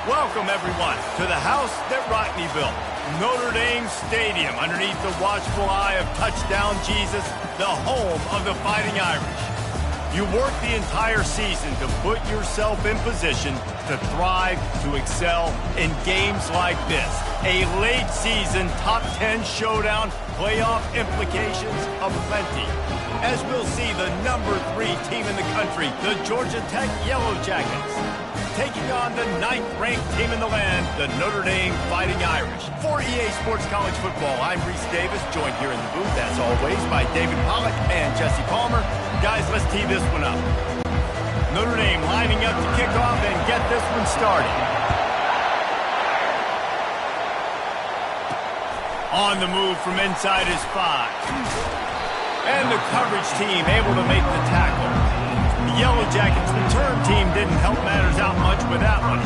Welcome, everyone, to the house that Rodney built, Notre Dame Stadium, underneath the watchful eye of Touchdown Jesus, the home of the Fighting Irish. You work the entire season to put yourself in position to thrive, to excel in games like this. A late season top 10 showdown, playoff implications aplenty. As we'll see, the number 3 team in the country, the Georgia Tech Yellow Jackets, taking on the 9th-ranked team in the land, the Notre Dame Fighting Irish. For EA Sports College Football, I'm Reese Davis, joined here in the booth, as always, by David Pollack and Jesse Palmer. Guys, let's tee this one up. Notre Dame lining up to kick off and get this one started. On the move from inside his 5. And the coverage team able to make the tackle. The Yellow Jackets return team didn't help matters out much with that one.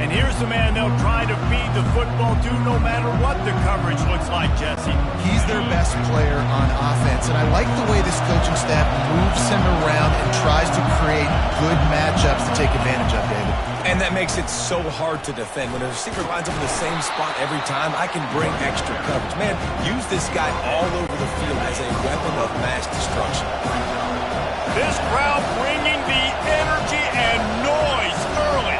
And here's the man they'll try to feed the football to no matter what the coverage looks like, Jesse. He's their best player on offense, and I like the way this coaching staff moves him around and tries to create good matchups to take advantage of, David. And that makes it so hard to defend. When a receiver lines up in the same spot every time, I can bring extra coverage. Man, use this guy all over the field as a weapon of mass destruction. This crowd bringing the energy and noise early.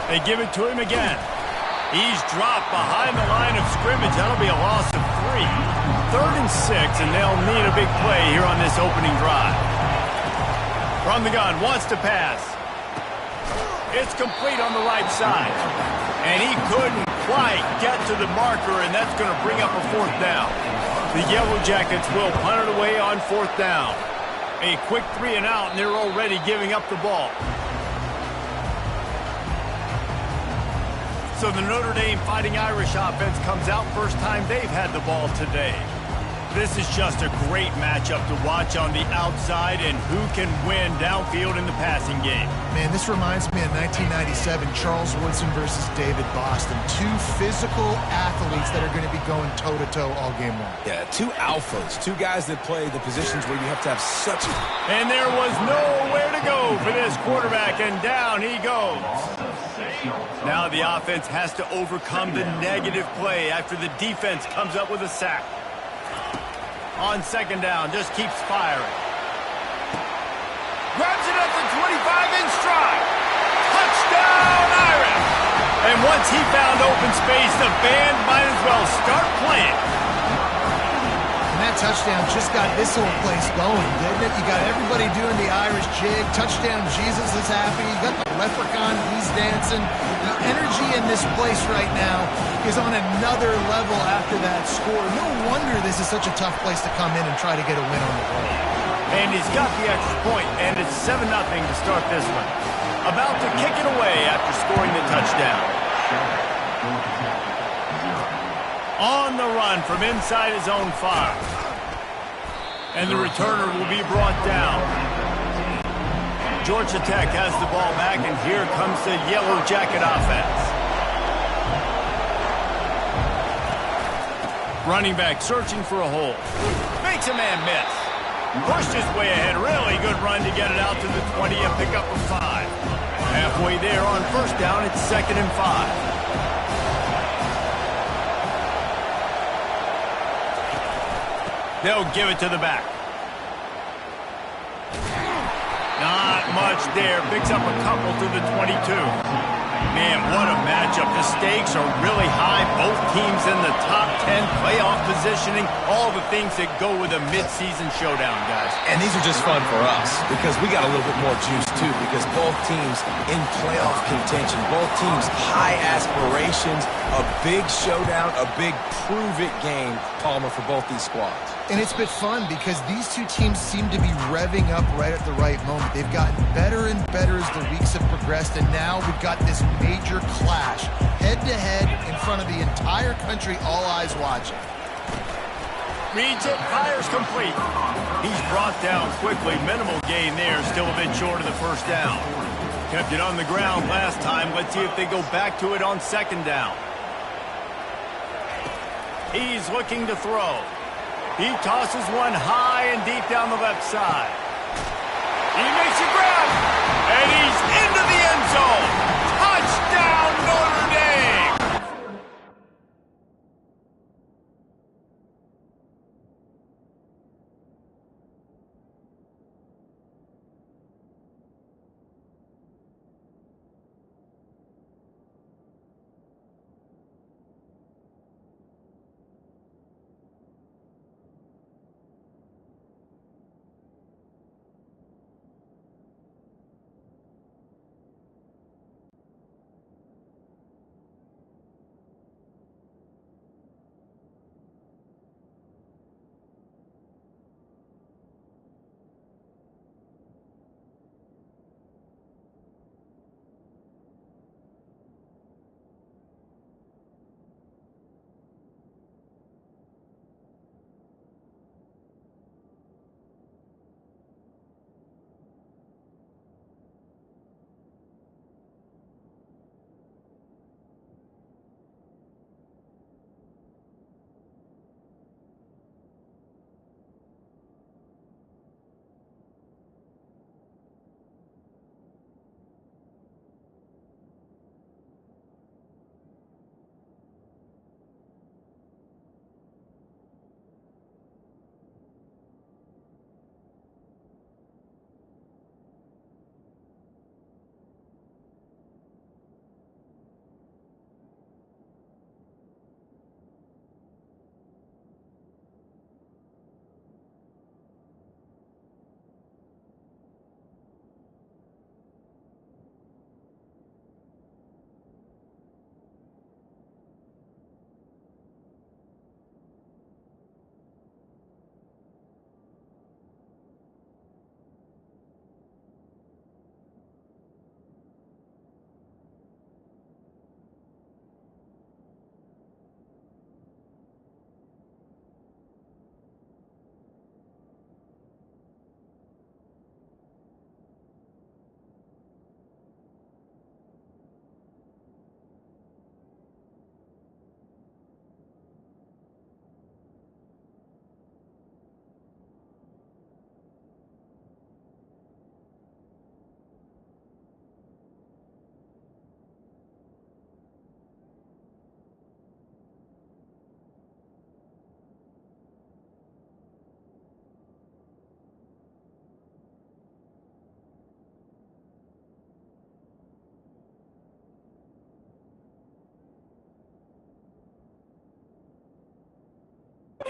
They give it to him again. He's dropped behind the line of scrimmage. That'll be a loss of 3. 3rd and 6, and they'll need a big play here on this opening drive. From the gun, wants to pass. It's complete on the right side. And he couldn't quite get to the marker, and that's going to bring up a 4th down. The Yellow Jackets will punt it away on 4th down. A quick 3 and out, and they're already giving up the ball. So the Notre Dame Fighting Irish offense comes out first time they've had the ball today. This is just a great matchup to watch on the outside, and who can win downfield in the passing game. Man, this reminds me of 1997, Charles Woodson versus David Boston. 2 physical athletes that are going to be going toe-to-toe all game long. Yeah, 2 alphas, 2 guys that play the positions where you have to have such... And there was nowhere to go for this quarterback, and down he goes. Now the offense has to overcome the negative play after the defense comes up with a sack. On 2nd down, just keeps firing. Grabs it at the 25 in stride. Touchdown, Irish! And once he found open space, the band might as well start playing. And that touchdown just got this whole place going, didn't it? You got everybody doing the Irish jig. Touchdown Jesus is happy. You got the leprechaun, he's dancing. The energy in this place right now is on another level after that score. No wonder this is such a tough place to come in and try to get a win on the road. And he's got the extra point, and it's 7-0 to start this one. About to kick it away after scoring the touchdown. On the run from inside his own 5. And the returner will be brought down. Georgia Tech has the ball back, and here comes the Yellow Jacket offense. Running back searching for a hole. Makes a man miss. Pushed his way ahead. Really good run to get it out to the 20 and pick up a 5. Halfway there on 1st down, it's 2nd and 5. They'll give it to the back. Not much there. Picks up a couple to the 22. Man, what a matchup. The stakes are really high. Both teams in the top 10, playoff positioning, all the things that go with a midseason showdown, guys. And these are just fun for us because we got a little bit more juice, too, because both teams in playoff contention, both teams high aspirations, a big showdown, a big prove-it game, Palmer, for both these squads. And it's been fun because these 2 teams seem to be revving up right at the right moment. They've gotten better and better as the weeks have progressed, and now we've got this major clash, head-to-head in front of the entire country, all eyes watching. Reads it, fires complete. He's brought down quickly. Minimal gain there, still a bit short of the 1st down. Kept it on the ground last time. Let's see if they go back to it on 2nd down. He's looking to throw. He tosses one high and deep down the left side. He makes a grab, and he's into the end zone.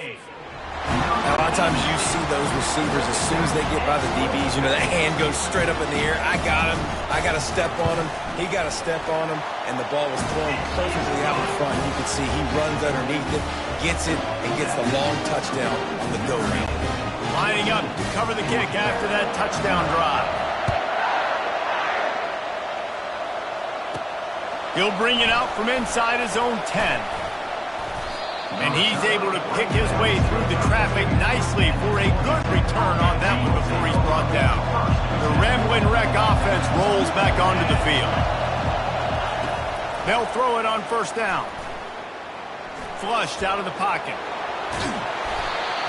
Now, a lot of times you see those receivers, as soon as they get by the DBs, you know, that hand goes straight up in the air. I got him. I got to step on him. He got to step on him. And the ball was thrown perfectly out in front. You can see he runs underneath it, gets it, and gets the long touchdown on the go route. Lining up to cover the kick after that touchdown drive. He'll bring it out from inside his own 10. And he's able to pick his way through the traffic nicely for a good return on that one before he's brought down. The Ramblin' Wreck offense rolls back onto the field. They'll throw it on first down. Flushed out of the pocket.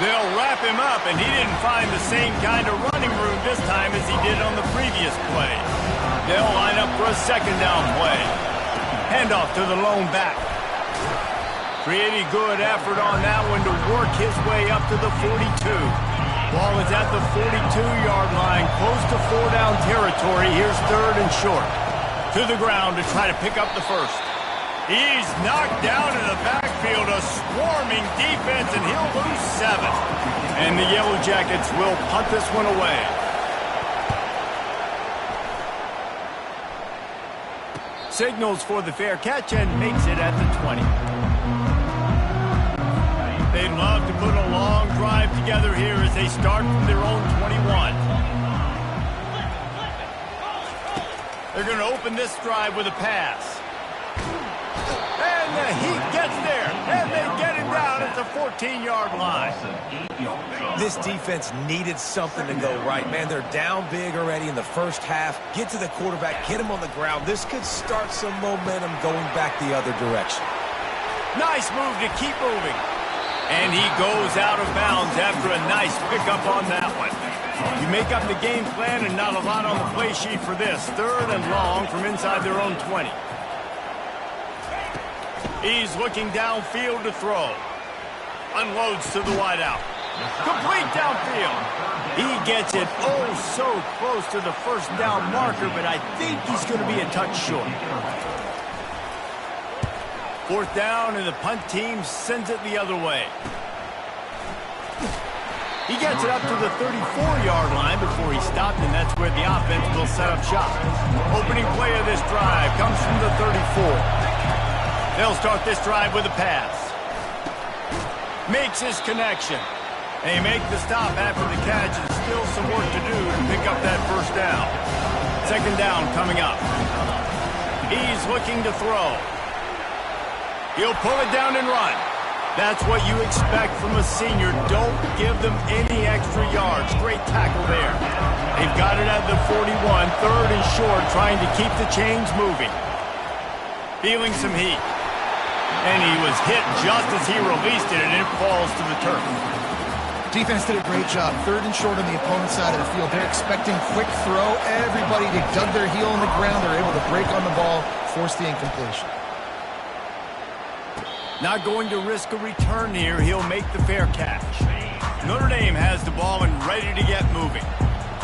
They'll wrap him up, and he didn't find the same kind of running room this time as he did on the previous play. They'll line up for a second down play. Handoff to the lone back. Pretty good effort on that one to work his way up to the 42. Ball is at the 42-yard line, close to 4-down territory. Here's third and short. To the ground to try to pick up the first. He's knocked down in the backfield, a swarming defense, and he'll lose 7. And the Yellow Jackets will punt this one away. Signals for the fair catch and makes it at the 20. They'd love to put a long drive together here as they start from their own 21. They're going to open this drive with a pass. And the Heat gets there, and they get him down at the 14-yard line. This defense needed something to go right, man. They're down big already in the first half. Get to the quarterback, get him on the ground. This could start some momentum going back the other direction. Nice move to keep moving. And he goes out of bounds after a nice pickup on that one. You make up the game plan and not a lot on the play sheet for this. Third and long from inside their own 20. He's looking downfield to throw. Unloads to the wideout. Complete downfield. He gets it oh so close to the first down marker, but I think he's going to be a touch short. Fourth down, and the punt team sends it the other way. He gets it up to the 34-yard line before he stopped, and that's where the offense will set up shop. Opening play of this drive comes from the 34. They'll start this drive with a pass. Makes his connection. They make the stop after the catch, and still some work to do to pick up that first down. Second down coming up. He's looking to throw. He'll pull it down and run. That's what you expect from a senior. Don't give them any extra yards. Great tackle there. They've got it at the 41, third and short, trying to keep the chains moving. Feeling some heat. And he was hit just as he released it, and it falls to the turf. Defense did a great job. Third and short on the opponent's side of the field. They're expecting quick throw. Everybody, they dug their heel in the ground. They're able to break on the ball, force the incompletion. Not going to risk a return here. He'll make the fair catch. Notre Dame has the ball and ready to get moving.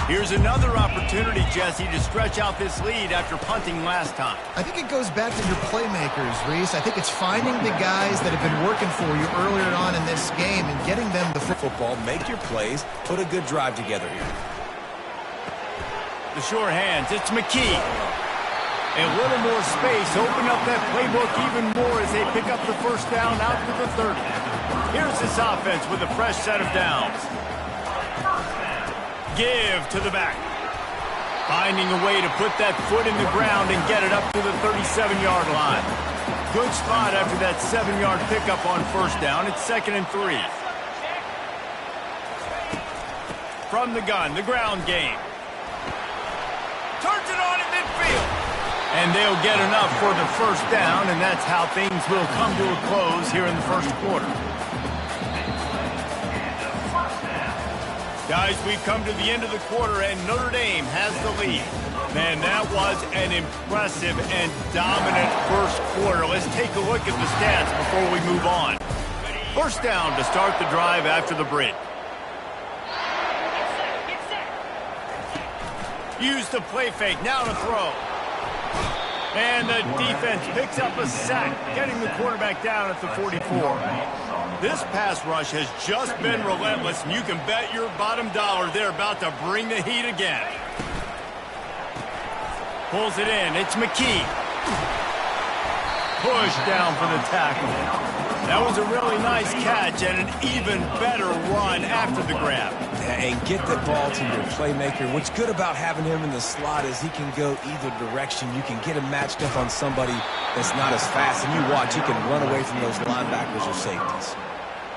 Here's another opportunity, Jesse, to stretch out this lead after punting last time. I think it goes back to your playmakers, Reese. I think it's finding the guys that have been working for you earlier on in this game and getting them the football. Make your plays. Put a good drive together here. The sure hands. It's McKee. A little more space. Open up that playbook even more as they pick up the first down out to the 30. Here's this offense with a fresh set of downs. Give to the back. Finding a way to put that foot in the ground and get it up to the 37-yard line. Good spot after that 7-yard pickup on first down. It's 2nd and 3. From the gun, the ground game. Turns it on in midfield. And they'll get enough for the first down, and that's how things will come to a close here in the first quarter. Guys, we've come to the end of the quarter, and Notre Dame has the lead. Man, that was an impressive and dominant first quarter. Let's take a look at the stats before we move on. First down to start the drive after the break. Use the play fake, now to throw. And the defense picks up a sack, getting the quarterback down at the 44. This pass rush has just been relentless, and you can bet your bottom dollar they're about to bring the heat again. Pulls it in. It's McKee. Push down for the tackle. That was a really nice catch and an even better run after the grab. And get the ball to your playmaker. What's good about having him in the slot is he can go either direction. You can get him matched up on somebody that's not as fast. And you watch, he can run away from those linebackers or safeties.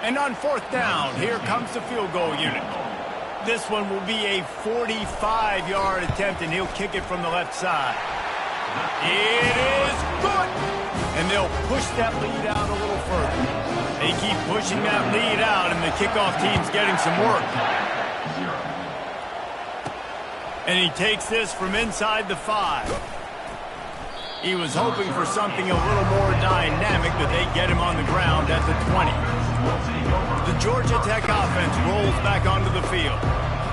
And on fourth down, here comes the field goal unit. This one will be a 45-yard attempt, and he'll kick it from the left side. It is good! And they'll push that lead out a little further. They keep pushing that lead out, and the kickoff team's getting some work. And he takes this from inside the 5. He was hoping for something a little more dynamic, but they get him on the ground at the 20. The Georgia Tech offense rolls back onto the field.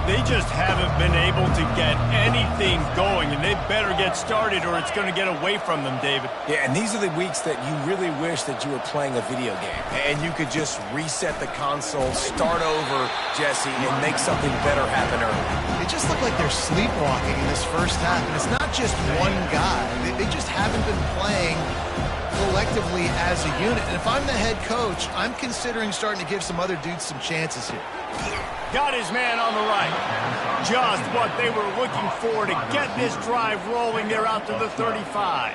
They just haven't been able to get anything going, and they better get started or it's going to get away from them, David. Yeah, and these are the weeks that you really wish that you were playing a video game and you could just reset the console, start over, Jesse, and make something better happen early. They just look like they're sleepwalking in this first half, and it's not just one guy. They just haven't been playing collectively as a unit. And if I'm the head coach, I'm considering starting to give some other dudes some chances here. Got his man on the right. Just what they were looking for to get this drive rolling. They're out to the 35.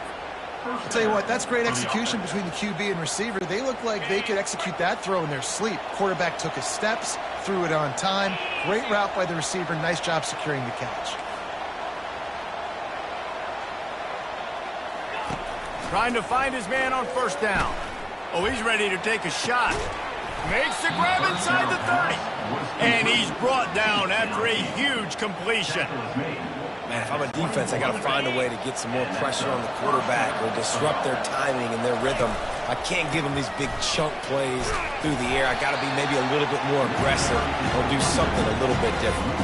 I'll tell you what, that's great execution between the QB and receiver. They look like they could execute that throw in their sleep. Quarterback took his steps, threw it on time. Great route by the receiver. Nice job securing the catch. Trying to find his man on first down. Oh, he's ready to take a shot. Makes the grab inside the 30. And he's brought down after a huge completion. Man, if I'm a defense, I got to find a way to get some more pressure on the quarterback or disrupt their timing and their rhythm. I can't give them these big chunk plays through the air. I got to be maybe a little bit more aggressive or do something a little bit different.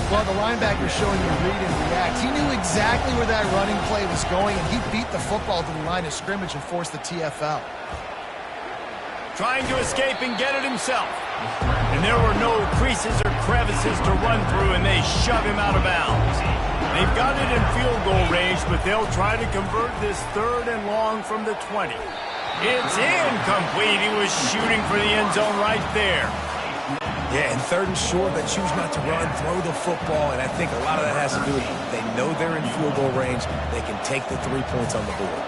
Well, the linebacker showing you read and react. He knew exactly where that running play was going, and he beat the football to the line of scrimmage and forced the TFL. Trying to escape and get it himself. And there were no creases or crevices to run through, and they shove him out of bounds. They've got it in field goal range, but they'll try to convert this 3rd and long from the 20. It's incomplete. He was shooting for the end zone right there. Yeah, and 3rd and short, they choose not to run, throw the football, and I think a lot of that has to do with they know they're in field goal range. They can take the 3 points on the board.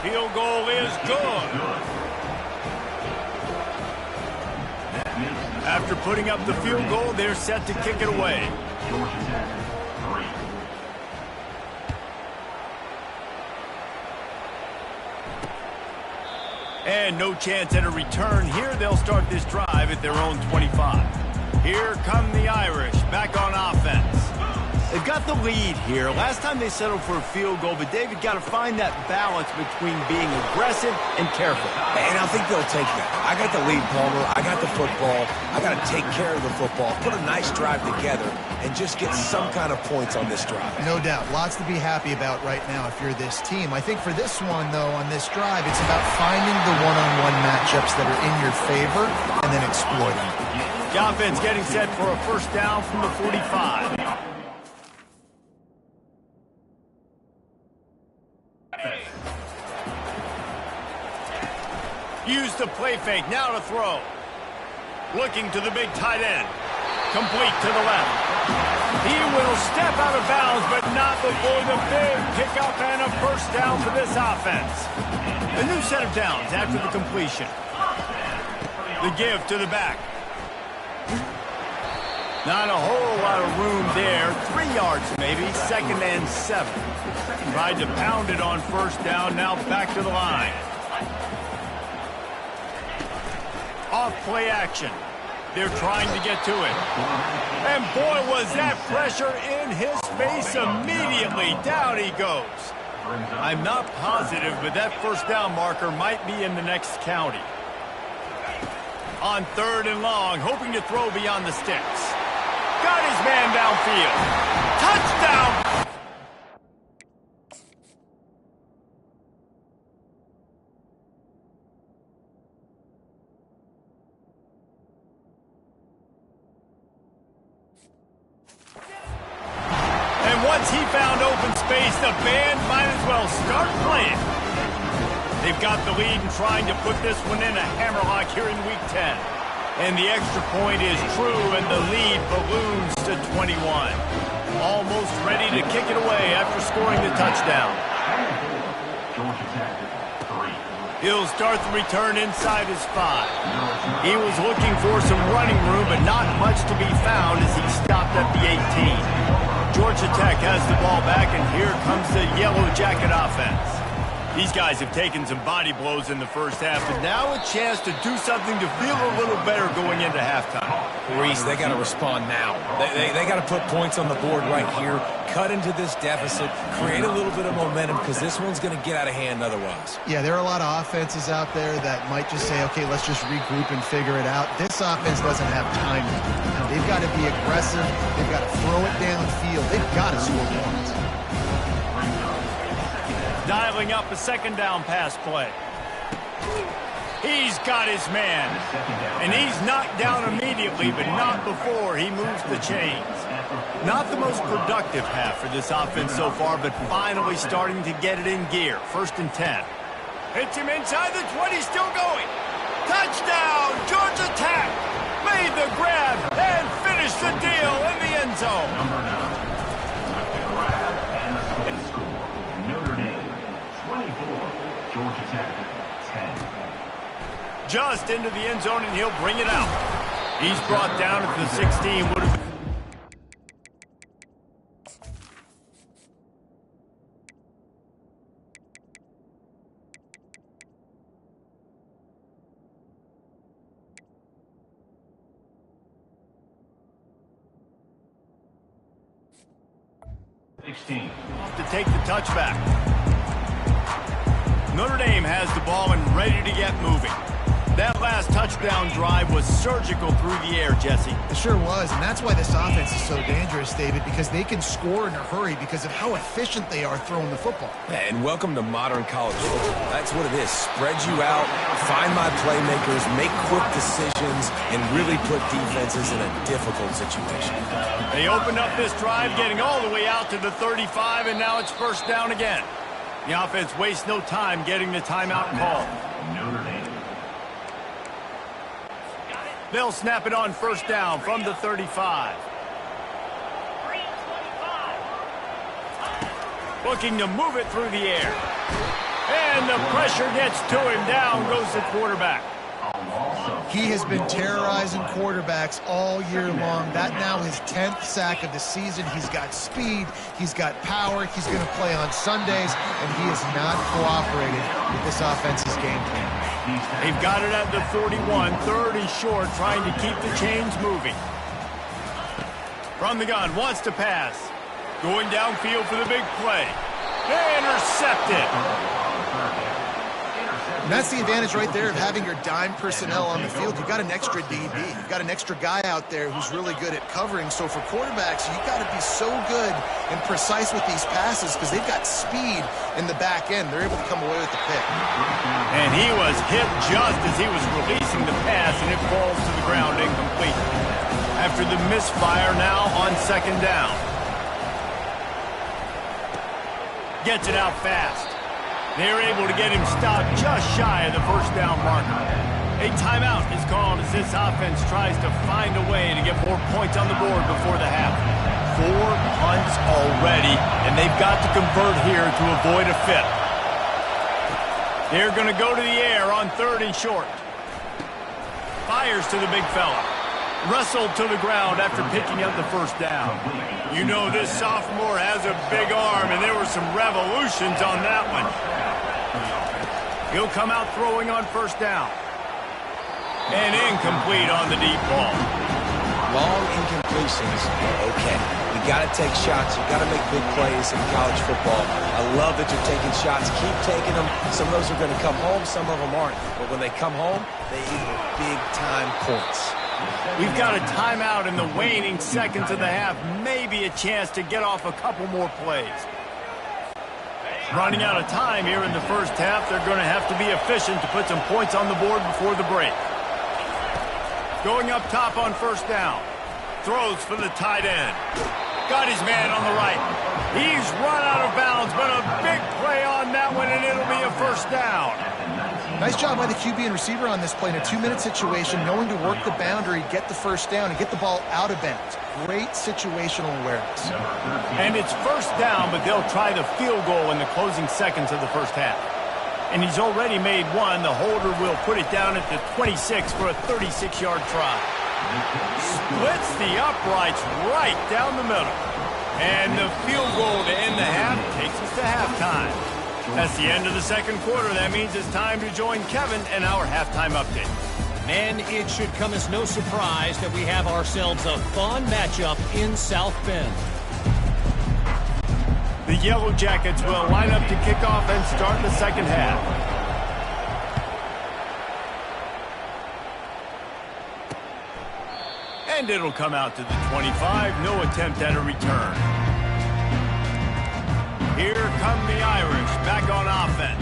Field goal is good. After putting up the field goal, they're set to kick it away. And no chance at a return here. They'll start this drive at their own 25. Here come the Irish back on offense. They've got the lead here. Last time they settled for a field goal, but David got to find that balance between being aggressive and careful. And I think they'll take that. I got the lead, Palmer. I got the football. I got to take care of the football, put a nice drive together, and just get some kind of points on this drive. No doubt. Lots to be happy about right now if you're this team. I think for this one, though, on this drive, it's about finding the one-on-one matchups that are in your favor and then exploiting. The offense getting set for a first down from the 45. Use the play fake, now to throw. Looking to the big tight end. Complete to the left. He will step out of bounds, but not before the big pickup and a first down for this offense. A new set of downs after the completion. The give to the back. Not a whole lot of room there. 3 yards maybe, 2nd and 7. Tried to pound it on first down, now back to the line. Off play action. They're trying to get to it. And boy, was that pressure in his face immediately. Down he goes. I'm not positive, but that first down marker might be in the next county. On 3rd and long, hoping to throw beyond the sticks. Got his man downfield. Touchdown! Once he found open space, the band might as well start playing. They've got the lead and trying to put this one in a hammerlock here in Week 10. And the extra point is true, and the lead balloons to 21. Almost ready to kick it away after scoring the touchdown. He'll start the return inside his 5. He was looking for some running room, but not much to be found as he stopped at the 18. Georgia Tech has the ball back, and here comes the Yellow Jacket offense. These guys have taken some body blows in the first half, and now a chance to do something to feel a little better going into halftime. Reese, they got to respond now. They got to put points on the board right here, cut into this deficit, create a little bit of momentum, because this one's going to get out of hand otherwise. Yeah, there are a lot of offenses out there that might just say, okay, let's just regroup and figure it out. This offense doesn't have time to do it. They've got to be aggressive. They've got to throw it downfield. They've got to score points. Dialing up a second down pass play. He's got his man. And he's knocked down immediately, but not before he moves the chains. Not the most productive half for this offense so far, but finally starting to get it in gear. 1st and 10. Hits him inside the 20, still going. Touchdown, Georgia Tech. Made the grab and finished the deal in the end zone. Georgia Tech, 10. Just into the end zone, and he'll bring it out. He's brought down at the 16. Would have been 16. to take the touchback. Notre Dame has the ball and ready to get moving. That last touchdown drive was surgical through the air, Jesse. It sure was, and that's why this offense is so dangerous, David, because they can score in a hurry because of how efficient they are throwing the football. And welcome to modern college football. That's what it is. Spread you out, find my playmakers, make quick decisions, and really put defenses in a difficult situation. They opened up this drive, getting all the way out to the 35, and now it's 1st down again. The offense wastes no time getting the timeout called. Notre Dame. They'll snap it on 1st down from the 35. Looking to move it through the air. And the pressure gets to him. Down goes the quarterback. He has been terrorizing quarterbacks all year long. That now his 10th sack of the season. He's got speed. He's got power. He's going to play on Sundays, and he has not cooperated with this offense's game plan. They've got it at the 41, 3rd and short, trying to keep the chains moving. From the gun, wants to pass. Going downfield for the big play. Intercepted. And that's the advantage right there of having your dime personnel on the field. You've got an extra DB. You've got an extra guy out there who's really good at covering. So for quarterbacks, you've got to be so good and precise with these passes because they've got speed in the back end. They're able to come away with the pick. And he was hit just as he was releasing the pass, and it falls to the ground incomplete. After the misfire now on 2nd down. Gets it out fast. They're able to get him stopped just shy of the 1st down marker. A timeout is called as this offense tries to find a way to get more points on the board before the half. 4 punts already, and they've got to convert here to avoid a 5th. They're going to go to the air on 3rd and short. Fires to the big fella. Wrestled to the ground after picking up the 1st down. You know this sophomore has a big arm, and there were some revolutions on that one. He'll come out throwing on 1st down. And incomplete on the deep ball. Long incompletions are okay. You got to take shots. You got to make big plays in college football. I love that you're taking shots. Keep taking them. Some of those are going to come home. Some of them aren't. But when they come home, they equal big-time points. We've got a timeout in the waning seconds of the half. Maybe a chance to get off a couple more plays. Running out of time here in the 1st half. They're going to have to be efficient to put some points on the board before the break. Going up top on 1st down. Throws for the tight end. Got his man on the right. He's run out of bounds, but a big play on that one, and it'll be a first down. Nice job by the QB and receiver on this play in a 2-minute situation, knowing to work the boundary, get the first down, and get the ball out of bounds. Great situational awareness. And it's first down, but they'll try the field goal in the closing seconds of the first half. And he's already made one. The holder will put it down at the 26 for a 36-yard try. Splits the uprights right down the middle. And the field goal to end the half takes us to halftime. That's the end of the second quarter. That means it's time to join Kevin and our halftime update. And it should come as no surprise that we have ourselves a fun matchup in South Bend. The Yellow Jackets will line up to kick off and start the second half. And it'll come out to the 25. No attempt at a return. Here come the Irish back on offense.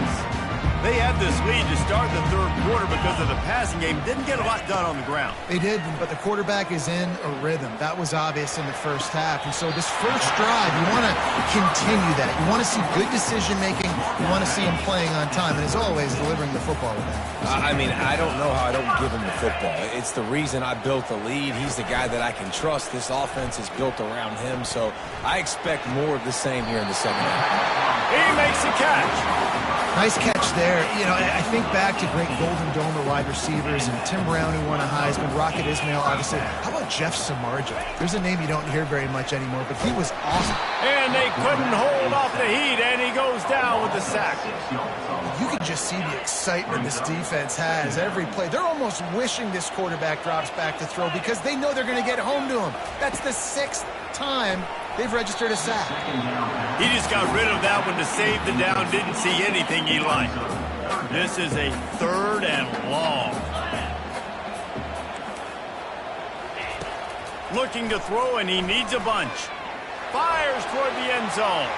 They had this lead to start the third quarter because of the passing game. Didn't get a lot done on the ground. They did, but the quarterback is in a rhythm. That was obvious in the first half. And so this first drive, you want to continue that. You want to see good decision-making. You want to see him playing on time. And as always, delivering the football with that. I mean, I don't know how I don't give him the football. It's the reason I built the lead. He's the guy that I can trust. This offense is built around him. So I expect more of the same here in the second half. He makes a catch. Nice catch there. You know, I think back to great Golden Domer wide receivers and Tim Brown, who won a Heisman, Rocket Ismail, obviously. How about Jeff Samardzija? There's a name you don't hear very much anymore, but he was awesome. And they couldn't hold off the heat, and he goes down with the sack. You can just see the excitement this defense has every play. They're almost wishing this quarterback drops back to throw because they know they're going to get home to him. That's the 6th time they've registered a sack. He just got rid of that one to save the down. Didn't see anything he liked. This is a 3rd and long. Looking to throw, and he needs a bunch. Fires toward the end zone.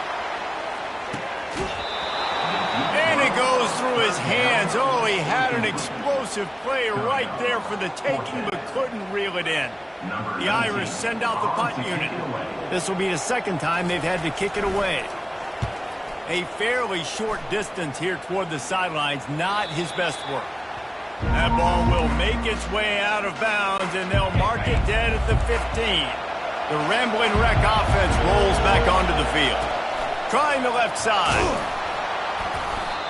And it goes through his hands. Oh, he had an explosive play right there for the taking, but couldn't reel it in. The Irish send out the punt unit. This will be the second time they've had to kick it away. A fairly short distance here toward the sidelines, not his best work. That ball will make its way out of bounds, and they'll mark it dead at the 15. The Rambling Wreck offense rolls back onto the field. Trying the left side.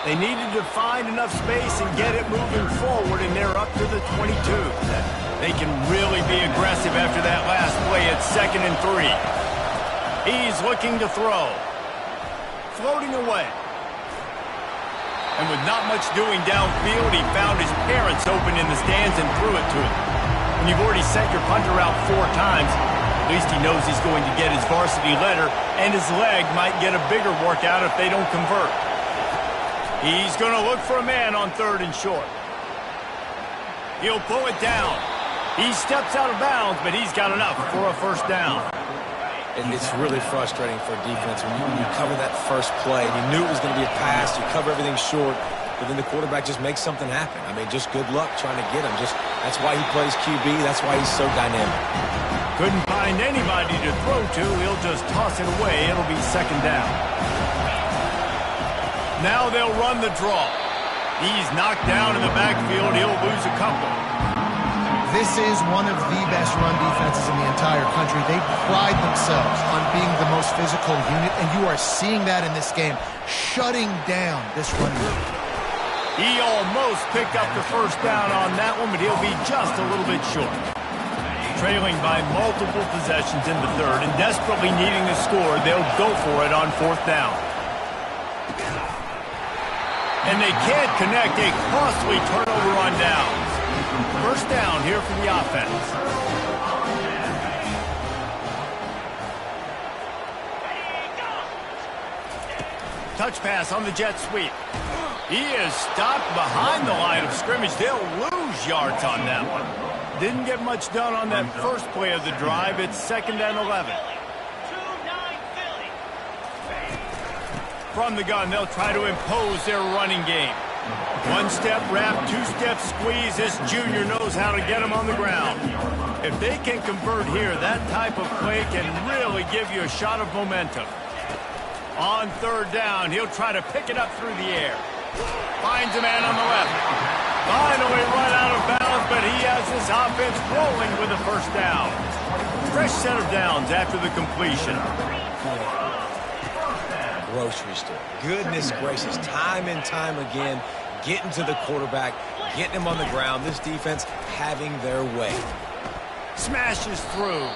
They needed to find enough space and get it moving forward, and they're up to the 22. They can really be aggressive after that last play at 2nd and 3. He's looking to throw. Floating away. And with not much doing downfield, he found his parents open in the stands and threw it to him. When you've already sent your punter out 4 times, at least he knows he's going to get his varsity letter, and his leg might get a bigger workout if they don't convert. He's going to look for a man on 3rd and short. He'll pull it down. He steps out of bounds, but he's got enough for a first down. And it's really frustrating for a defense when you cover that first play. And you knew it was going to be a pass. You cover everything short, but then the quarterback just makes something happen. I mean, just good luck trying to get him. That's why he plays QB. That's why he's so dynamic. Couldn't find anybody to throw to. He'll just toss it away. It'll be 2nd down. Now they'll run the draw. He's knocked down in the backfield. He'll lose a couple. This is one of the best run defenses in the entire country. They pride themselves on being the most physical unit, and you are seeing that in this game, shutting down this run unit. He almost picked up the first down on that one, but he'll be just a little bit short. Trailing by multiple possessions in the 3rd and desperately needing a score, they'll go for it on 4th down. And they can't connect, a costly turnover on downs. First down here for the offense. Touch pass on the jet sweep. He is stopped behind the line of scrimmage. They'll lose yards on that one. Didn't get much done on that first play of the drive. It's 2nd and 11. From the gun, they'll try to impose their running game. 1-step wrap, 2-step squeeze. This junior knows how to get him on the ground. If they can convert here, that type of play can really give you a shot of momentum. On third down, he'll try to pick it up through the air. Finds a man on the left. Finally run out of bounds, but he has this offense rolling with a first down. Fresh set of downs after the completion. Grocery store. Goodness gracious. Time and time again, getting to the quarterback, getting him on the ground. This defense having their way. Smashes through.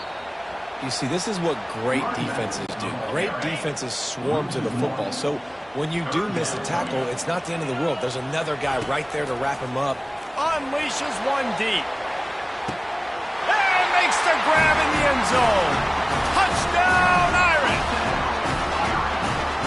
You see, this is what great defenses do. Great defenses swarm to the football. So when you do miss a tackle, it's not the end of the world. There's another guy right there to wrap him up. Unleashes one deep. And makes the grab in the end zone. Touchdown, Irish!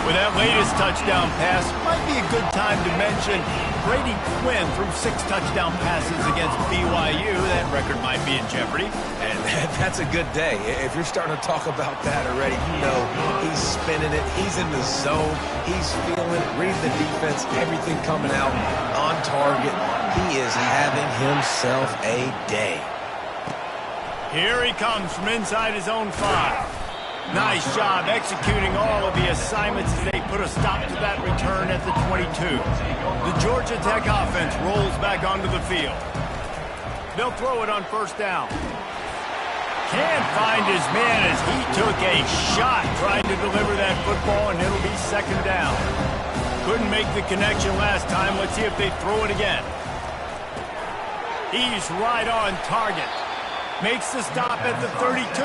With that latest touchdown pass, might be a good time to mention Brady Quinn threw 6 touchdown passes against BYU. That record might be in jeopardy. And that's a good day. If you're starting to talk about that already, you know he's spinning it. He's in the zone. He's feeling it. Read the defense. Everything coming out on target. He is having himself a day. Here he comes from inside his own 5. Nice job executing all of the assignments as they put a stop to that return at the 22. The Georgia Tech offense rolls back onto the field. They'll throw it on first down. Can't find his man as he took a shot trying to deliver that football, and it'll be second down. Couldn't make the connection last time. Let's see if they throw it again. He's right on target. Makes the stop at the 32.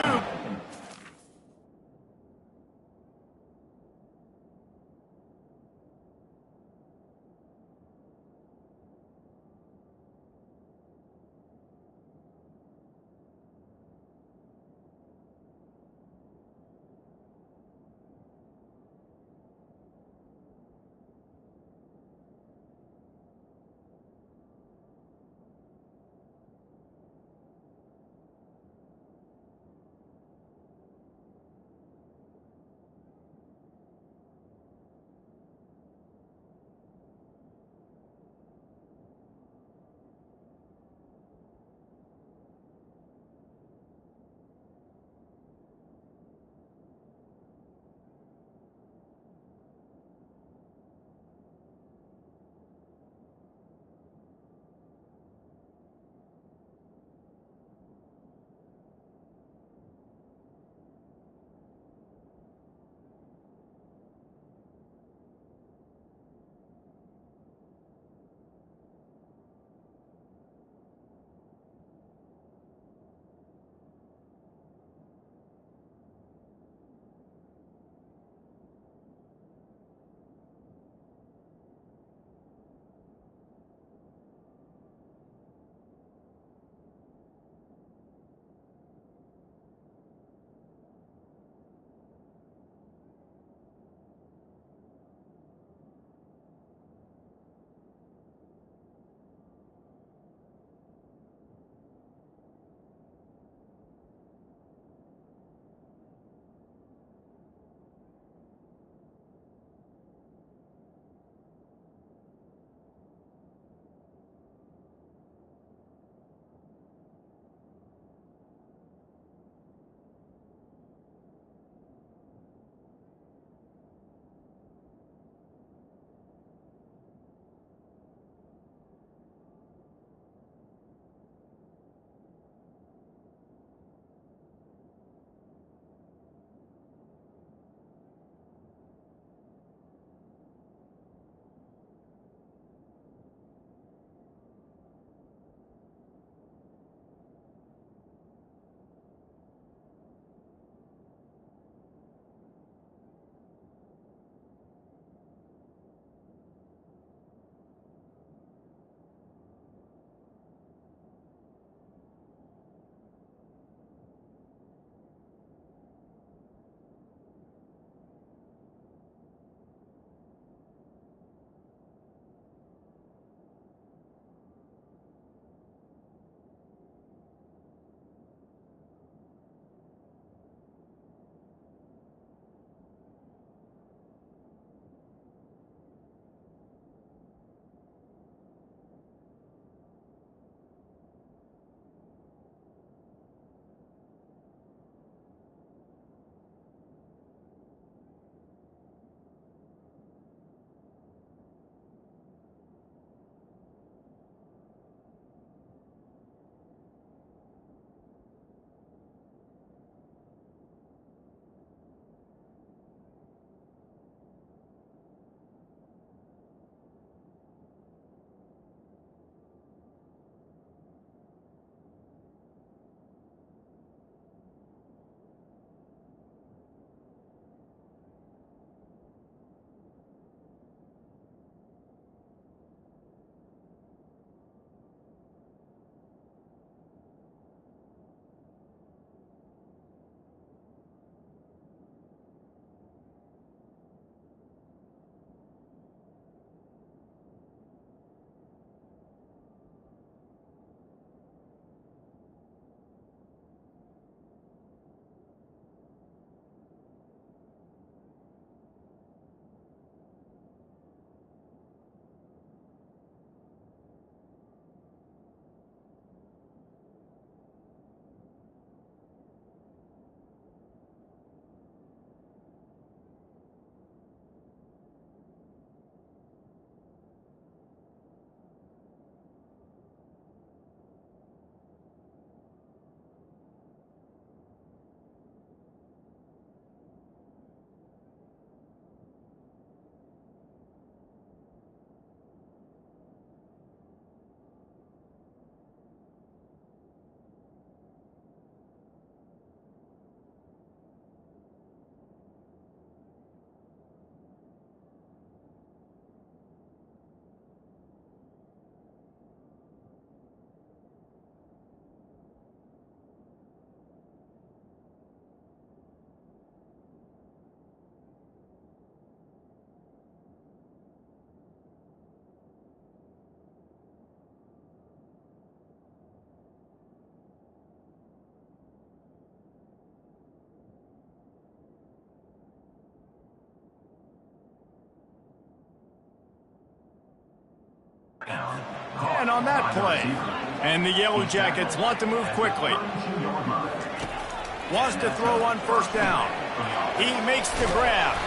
10 on that play. And the Yellow Jackets want to move quickly. Wants to throw on first down. He makes the grab.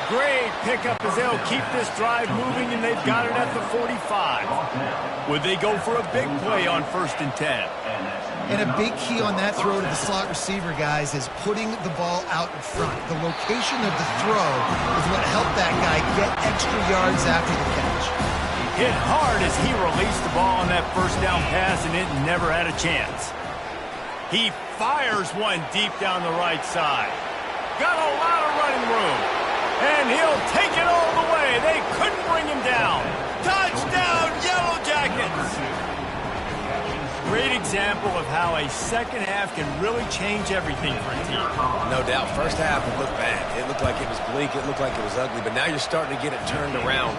Great pickup as they'll keep this drive moving, and they've got it at the 45. Would they go for a big play on 1st and 10? And a big key on that throw to the slot receiver, guys, is putting the ball out in front. The location of the throw is what helped that guy get extra yards after the catch. Hit hard as he released the ball on that first down pass, and it never had a chance. He fires one deep down the right side. Got a lot of running room. And he'll take it all the way. They couldn't bring him down. Touchdown, Yellow Jackets! Great example of how a second half can really change everything for a team. No doubt. First half, it looked bad. It looked like it was bleak. It looked like it was ugly. But now you're starting to get it turned around.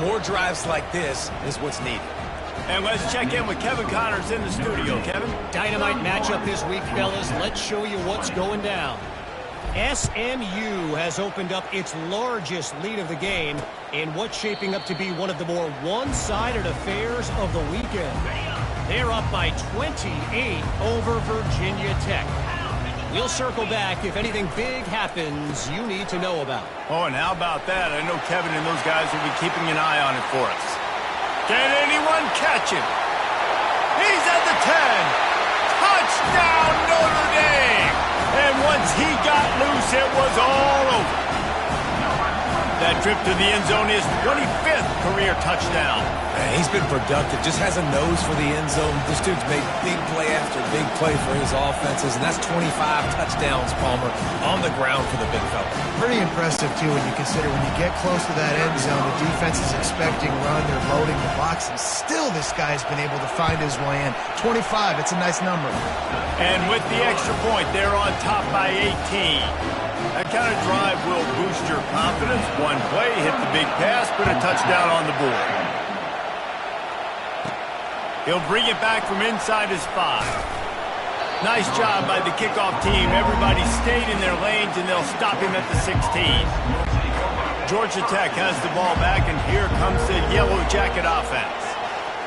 More drives like this is what's needed. And let's check in with Kevin Connors in the studio. Kevin? Dynamite matchup this week, fellas. Let's show you what's going down. SMU has opened up its largest lead of the game in what's shaping up to be one of the more one-sided affairs of the weekend. They're up by 28 over Virginia Tech. We'll circle back if anything big happens you need to know about. Oh, and how about that? I know Kevin and those guys will be keeping an eye on it for us. Can anyone catch him? He's at the 10. Touchdown, Notre Dame! And once he got loose, it was all over. That trip to the end zone is 25th career touchdown. Man, he's been productive, just has a nose for the end zone. This dude's made big play after big play for his offenses, and that's 25 touchdowns, Palmer, on the ground for the big fella. Pretty impressive, too, when you consider when you get close to that end zone, the defense is expecting run, they're loading the box, and still this guy's been able to find his way in. 25, it's a nice number. And with the extra point, they're on top by 18. That kind of drive will boost your confidence. One play, hit the big pass, put a touchdown on the board. He'll bring it back from inside his 5. Nice job by the kickoff team. Everybody stayed in their lanes, and they'll stop him at the 16. Georgia Tech has the ball back, and here comes the Yellow Jacket offense.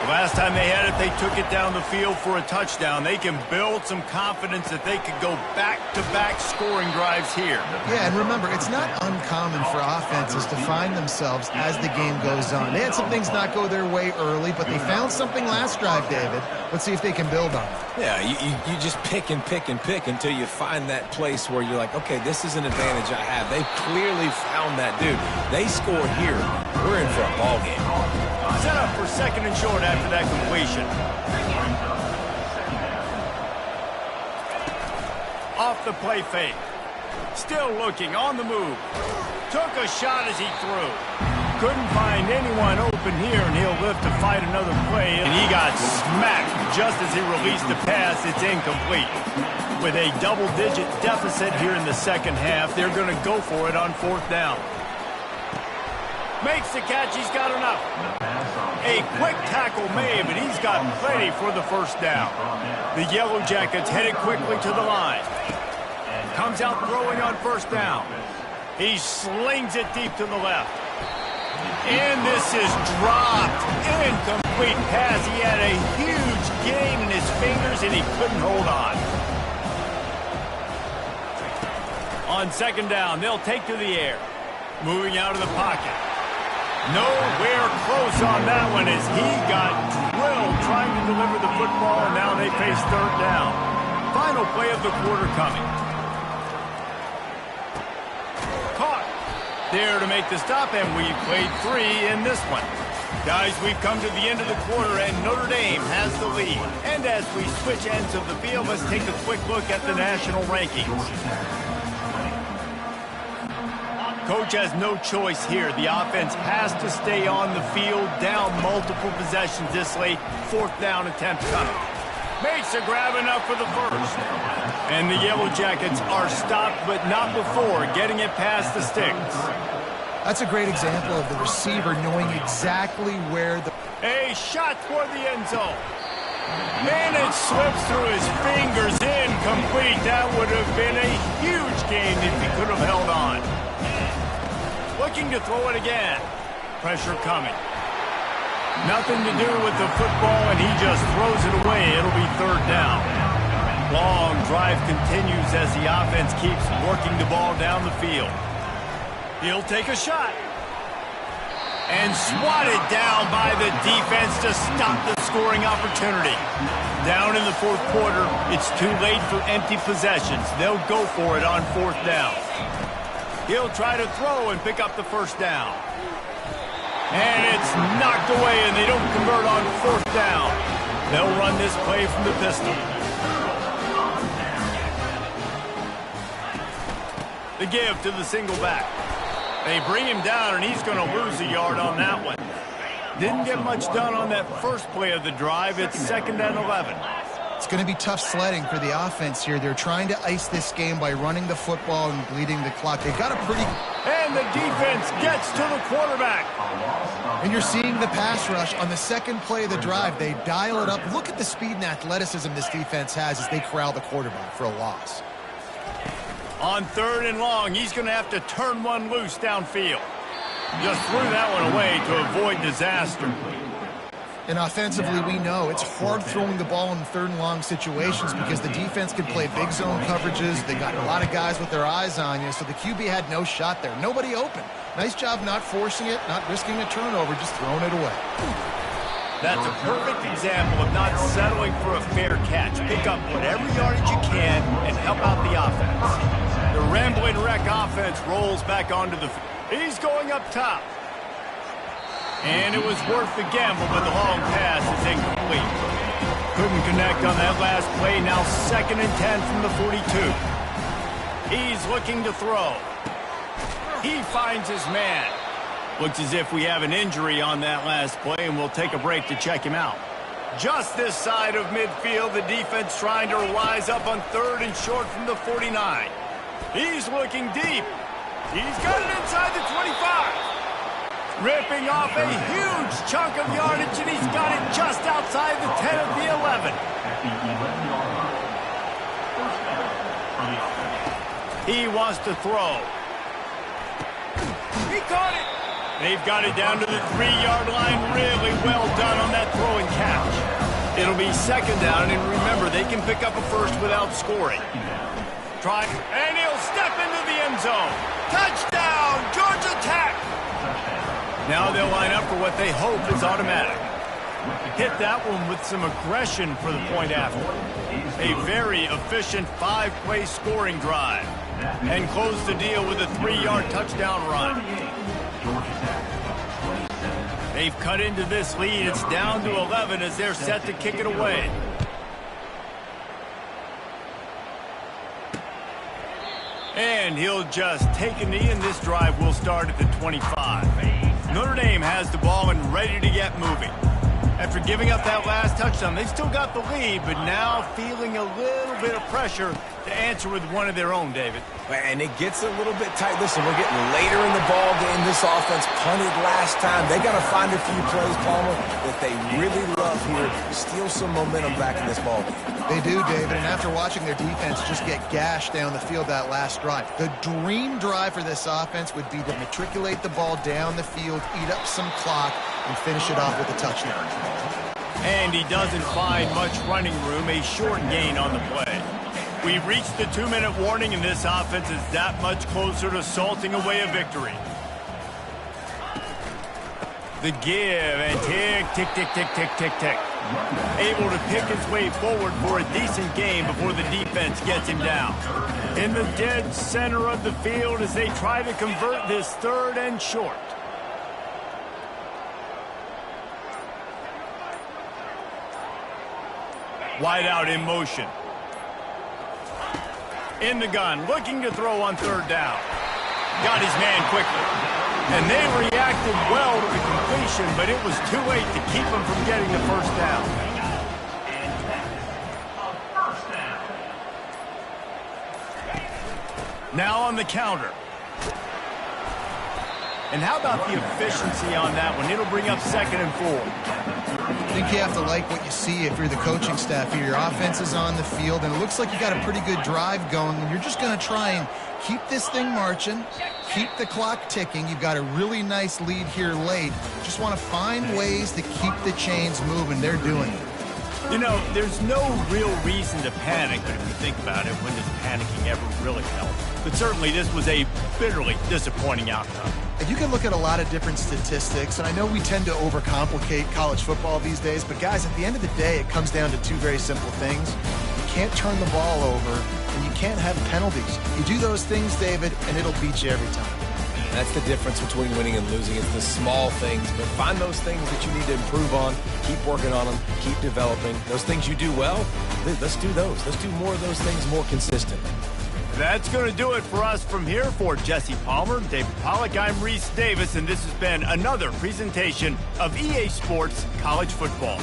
The last time they had it, they took it down the field for a touchdown. They can build some confidence that they could go back-to-back scoring drives here. Yeah, and remember, it's not uncommon for offenses to find themselves as the game goes on. They had some things not go their way early, but they found something last drive, David. Let's see if they can build on it. Yeah, you just pick and pick and pick until you find that place where you're like, okay, this is an advantage I have. They clearly found that dude. They score here. We're in for a ball game. Set up for second and short after that completion. Off the play fake. Still looking, on the move. Took a shot as he threw. Couldn't find anyone open here, and he'll live to fight another play. And he got smacked just as he released the pass. It's incomplete. With a double-digit deficit here in the second half, they're going to go for it on 4th down. Makes the catch, he's got enough. A quick tackle made, but he's got plenty for the first down. The Yellow Jackets headed quickly to the line. Comes out throwing on 1st down. He slings it deep to the left. And this is dropped. Incomplete pass. He had a huge gain in his fingers, and he couldn't hold on. On 2nd down, they'll take to the air. Moving out of the pocket. Nowhere close on that one as he got drilled trying to deliver the football, and now they face 3rd down. Final play of the quarter coming. Caught. There to make the stop, and we played 3 in this one. Guys, we've come to the end of the quarter, and Notre Dame has the lead. And as we switch ends of the field, let's take a quick look at the national rankings. Coach has no choice here. The offense has to stay on the field, down multiple possessions this late. 4th down attempt coming. Makes a grab enough for the first. And the Yellow Jackets are stopped, but not before getting it past the sticks. That's a great example of the receiver knowing exactly where the... A shot toward the end zone. And it slips through his fingers, incomplete. That would have been a huge gain if he could have held on. Looking to throw it again. Pressure coming. Nothing to do with the football, and he just throws it away. It'll be third down. Long drive continues as the offense keeps working the ball down the field. He'll take a shot. And swatted down by the defense to stop the scoring opportunity. Down in the fourth quarter, it's too late for empty possessions. They'll go for it on fourth down. He'll try to throw and pick up the first down. And it's knocked away, and they don't convert on fourth down. They'll run this play from the pistol. The give to the single back. They bring him down, and he's going to lose a yard on that one. Didn't get much done on that first play of the drive. It's 2nd and 11. It's going to be tough sledding for the offense here. They're trying to ice this game by running the football and bleeding the clock. They've got a pretty... And the defense gets to the quarterback. And you're seeing the pass rush on the second play of the drive. They dial it up. Look at the speed and athleticism this defense has as they corral the quarterback for a loss. On 3rd and long, he's going to have to turn one loose downfield. Just threw that one away to avoid disaster. And offensively, we know it's hard throwing the ball in 3rd and long situations because the defense can play big zone coverages. They got a lot of guys with their eyes on you, so the QB had no shot there. Nobody open. Nice job not forcing it, not risking a turnover, just throwing it away. That's a perfect example of not settling for a fair catch. Pick up whatever yardage you can and help out the offense. The Rambling Wreck offense rolls back onto the field. He's going up top. And it was worth the gamble, but the long pass is incomplete. Couldn't connect on that last play. Now 2nd and 10 from the 42. He's looking to throw. He finds his man. Looks as if we have an injury on that last play, and we'll take a break to check him out. Just this side of midfield, the defense trying to rise up on 3rd and short from the 49. He's looking deep. He's got it inside the 25. Ripping off a huge chunk of yardage, and he's got it just outside the 10 of the 11. He wants to throw. He caught it. They've got it down to the 3-yard line. Really well done on that throw and catch. It'll be 2nd down, and remember, they can pick up a first without scoring. Try, and he'll step into the end zone. Touchdown, Georgia Tech! Now they'll line up for what they hope is automatic. Hit that one with some aggression for the point after. A very efficient 5-play scoring drive. And close the deal with a 3-yard touchdown run. They've cut into this lead. It's down to 11 as they're set to kick it away. And he'll just take a knee, and this drive will start at the 25. Notre Dame has the ball and ready to get moving. After giving up that last touchdown, they've still got the lead, but now feeling a little bit of pressure to answer with one of their own, David. And it gets a little bit tight. Listen, we're getting later in the ball game. This offense punted last time. They got to find a few plays, Palmer, that they really love here. Steal some momentum back in this ball game. They do, David, and after watching their defense just get gashed down the field that last drive, the dream drive for this offense would be to matriculate the ball down the field, eat up some clock, and finish it off with a touchdown. And he doesn't find much running room, a short gain on the play. We've reached the 2-minute warning, and this offense is that much closer to salting away a victory. The give, and tick, tick, tick, tick, tick, tick, tick. Able to pick his way forward for a decent game before the defense gets him down. In the dead center of the field as they try to convert this 3rd and short. Wide out in motion. In the gun, looking to throw on 3rd down. Got his man quickly. And they reacted well to the completion, but it was too late to keep him from getting the first down. Now on the counter. And how about the efficiency on that one? It'll bring up 2nd and 4. think you have to like what you see if you're the coaching staff here. Your offense is on the field, and it looks like you got a pretty good drive going, and you're just going to try and keep this thing marching, keep the clock ticking. You've got a really nice lead here late. Just want to find ways to keep the chains moving. They're doing it. You know, there's no real reason to panic, but if you think about it, when does panicking ever really help? But certainly this was a bitterly disappointing outcome. And you can look at a lot of different statistics, and I know we tend to overcomplicate college football these days, but guys, at the end of the day, it comes down to two very simple things. You can't turn the ball over, and you can't have penalties. You do those things, David, and it'll beat you every time. That's the difference between winning and losing. It's the small things, but find those things that you need to improve on, keep working on them, keep developing. Those things you do well, let's do those. Let's do more of those things more consistently. That's going to do it for us from here. For Jesse Palmer, David Pollack, I'm Reese Davis, and this has been another presentation of EA Sports College Football.